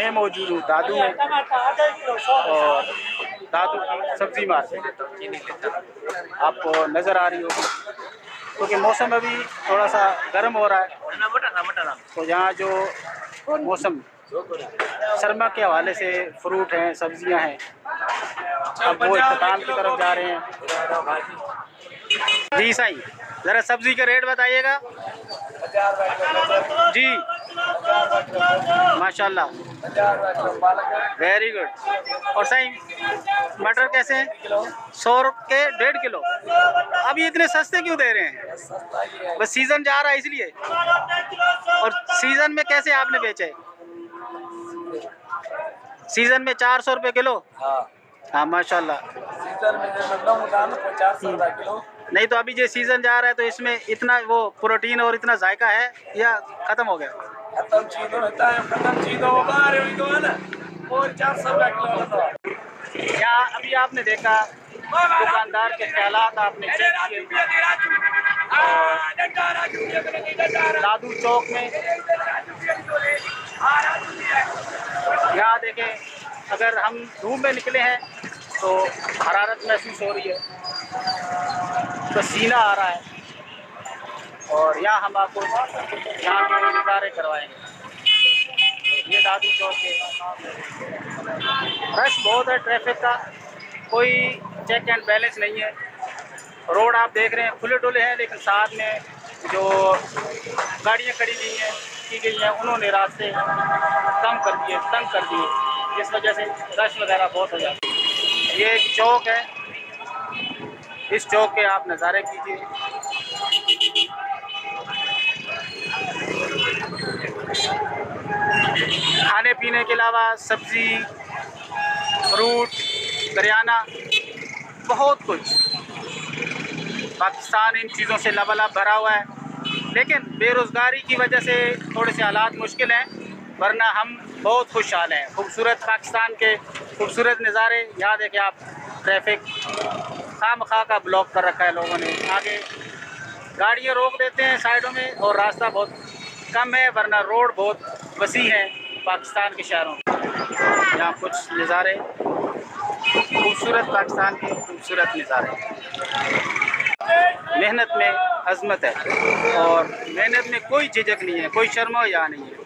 मैं मौजूद हूँ दादू में, और दादू की सब्जी मार्केट आपको नज़र आ रही होगी, क्योंकि मौसम अभी थोड़ा सा गर्म हो रहा है। तो यहाँ जो मौसम सरमा के हवाले से फ्रूट हैं, सब्जियां हैं, अब वो इख्तिताम की तरफ जा रहे हैं। जी साईं, ज़रा सब्जी का रेट बताइएगा। जी माशाल्लाह, वेरी गुड। और साईं मटर कैसे हैं? 100 के 1.5 किलो। अभी इतने सस्ते क्यों दे रहे हैं? बस सीज़न जा रहा है इसलिए। और सीज़न में कैसे आपने बेचे? सीज़न में 400 रुपये किलो। हाँ माशाल्लाह। सीजन में 50 रुपये किलो। नहीं तो अभी जो सीज़न जा रहा है तो इसमें इतना वो प्रोटीन और इतना जायका है या ख़त्म हो गया? खत्म चीज़ों होता है, खत्म चीज़ों को बाहर हुई तो है ना, और 400 रुपये किलो होता। यहाँ अभी आपने देखा दुकानदार के ख्यालात आपने चेक किए। दादू चौक में यहाँ देखें, अगर हम धूप में निकले हैं तो हरारत महसूस हो रही है, पसीना आ रहा है, और यहाँ हम आपको यहाँ के नज़ारे करवाएंगे। ये दादू चौक है, रश बहुत है, ट्रैफिक का कोई चेक एंड बैलेंस नहीं है। रोड आप देख रहे हैं खुले डुले हैं, लेकिन साथ में जो गाड़ियाँ खड़ी की गई हैं उन्होंने रास्ते कम कर दिए, तंग कर दिए, जिस वजह से रश वगैरह बहुत हो जाती है। ये एक चौक है, इस चौक के आप नज़ारे कीजिए। खाने पीने के अलावा सब्ज़ी, फ्रूट, करियाना, बहुत कुछ। पाकिस्तान इन चीज़ों से लबालब भरा हुआ है, लेकिन बेरोज़गारी की वजह से थोड़े से हालात मुश्किल हैं, वरना हम बहुत खुशहाल हैं। खूबसूरत पाकिस्तान के खूबसूरत नज़ारे। यहाँ देखें आप, ट्रैफिक खामखा का ब्लॉक कर रखा है लोगों ने। आगे गाड़ियाँ रोक देते हैं साइडों में, और रास्ता बहुत कम है, वरना रोड बहुत वसी है पाकिस्तान के शहरों में। यहाँ कुछ नज़ारे, खूबसूरत पाकिस्तान के खूबसूरत नज़ारे। मेहनत में अज़मत है, और मेहनत में कोई झिझक नहीं है, कोई शर्म या नहीं है।